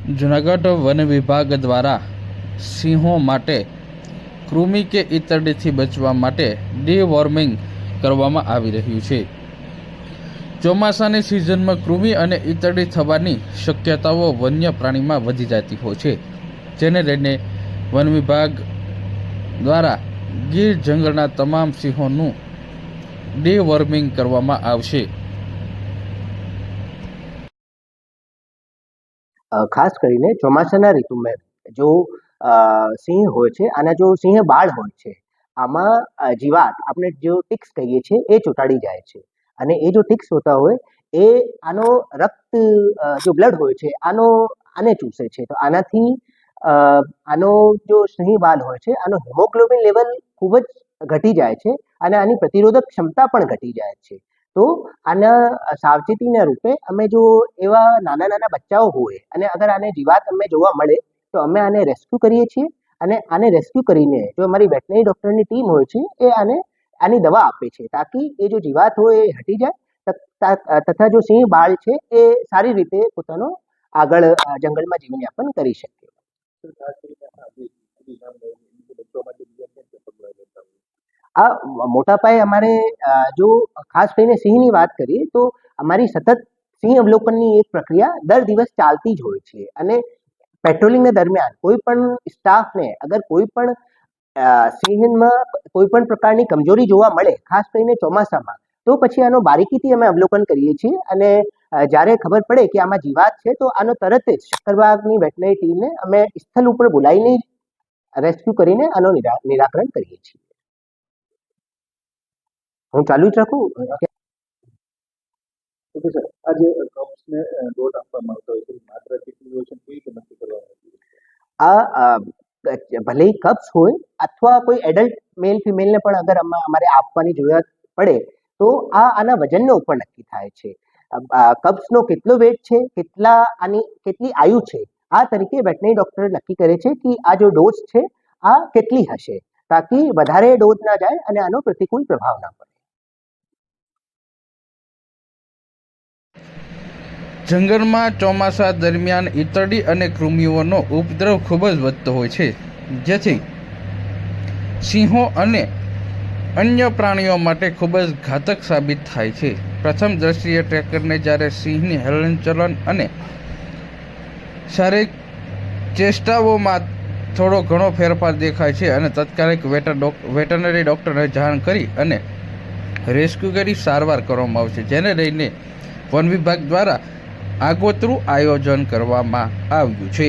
Junagadh one વિભાગ દ્વારા સિંહો માટે કૃમિ કે ઈતરડીથી બચવા માટે ડીવોર્મિંગ કરવામાં આવી રહ્યું છે। ચોમાસાની સિઝનમાં કૃમિ અને ઈતરડી થવાની શક્યતાઓ વન્ય પ્રાણીમાં વધી જતી હોય છે, જેને લઈને વન વિભાગ દ્વારા ગીર જંગલના તમામ સિંહોનું ડીવોર્મિંગ કરવામાં આવશે। ખાસ કરીને ચોમાસાના ઋતુમાં જો સિંહ હોય છે અને જો સિંહ બાળ હોય છે, આમાં જીવાત આપણે જો ટિક્સ કહીએ છીએ એ ચોંટાડી જાય છે અને એ જો ટિક્સ હોતા હોય એ આનો રક્ત જો બ્લડ હોય છે આને ચૂસે છે, તો આનાથી આનો જો સિંહ બાળ હોય છે આનો હિમોગ્લોબિન લેવલ ખૂબ જ ઘટી જાય છે અને આની પ્રતિરોધક ક્ષમતા પણ ઘટી જાય છે। તો આના સાવચેતીના રૂપે અમે જો એવા નાના નાના બચ્ચાઓ હોય અને અગર આને જીવાત અમે જોવા મળે તો અમે આને રેસ્ક્યુ કરીએ છીએ અને આને રેસ્ક્યુ કરીને જો અમારી વેટનરી ડૉક્ટરની ટીમ હોય છે એ આની દવા આપે છે, તાકી એ જો જીવાત હોય એ હટી જાય તથા જો સિંહ બાળ છે એ સારી રીતે પોતાનો આગળ જંગલમાં જીવનયાપન કરી શકે। આ મોટા પાયે અમારે જો ખાસ કરીને સિંહની વાત કરીએ તો અમારી સતત સિંહ અવલોકનની એક પ્રક્રિયા દર દિવસ ચાલતી જ હોય છે અને પેટ્રોલિંગના દરમિયાન કોઈ પણ સ્ટાફને અગર કોઈ પણ સિંહમાં કોઈ પણ પ્રકારની કમજોરી જોવા મળે, ખાસ કરીને ચોમાસામાં, તો પછી આનો બારીકીથી અમે અવલોકન કરીએ છીએ અને જ્યારે ખબર પડે કે આમાં જીવાત છે તો આનો તરત જ શક્કરબાગની વેટનરી ટીમને અમે સ્થળ ઉપર બોલાવીને રેસ્ક્યુ કરીને આનો નિરાકરણ કરીએ છીએ। હું ચાલુ જ રાખું? ઓકે સર, આ જે કપ્સને ડોઝ આપવામાં આવતો હોય છે, માત્રા કેટલી હોય છે, કેવી રીતે નક્કી કરવામાં આવતી હોય છે? ભલે કપ્સ હોય અથવા કોઈ એડલ્ટ મેલ ફિમેલને પણ અગર અમારે આપવાની જરૂરિયાત પડે તો આના વજનનો ઉપર નક્કી થાય છે। કપ્સનો કેટલો વેટ છે, કેટલી આયુ છે, આ તરીકે વેટનરી ડોક્ટર નક્કી કરે છે કે આ જો ડોઝ છે આ કેટલી હશે, તાકી વધારે ડોઝ ના જાય અને આનો પ્રતિકૂળ પ્રભાવ ના પડે। જંગલમાં ચોમાસા દરમિયાન ઈતરડી અને કૃમિઓનો ઉપદ્રવ ખૂબ જ વધતો હોય છે, જેથી સિંહો અને અન્ય પ્રાણીઓ માટે ખૂબ જ ઘાતક સાબિત થાય છે। પ્રથમ દ્રષ્ટિએ ટ્રેકરને જ્યારે સિંહની હલનચલન અને શારીરિક ચેષ્ટાઓમાં થોડો ઘણો ફેરફાર દેખાય છે અને તાત્કાલિક વેટરનરી ડૉક્ટરને જાણ કરી અને રેસ્ક્યુ કરી સારવાર કરવામાં આવશે, જેને લઈને વન વિભાગ દ્વારા આગોતરું આયોજન કરવામાં આવ્યું છે।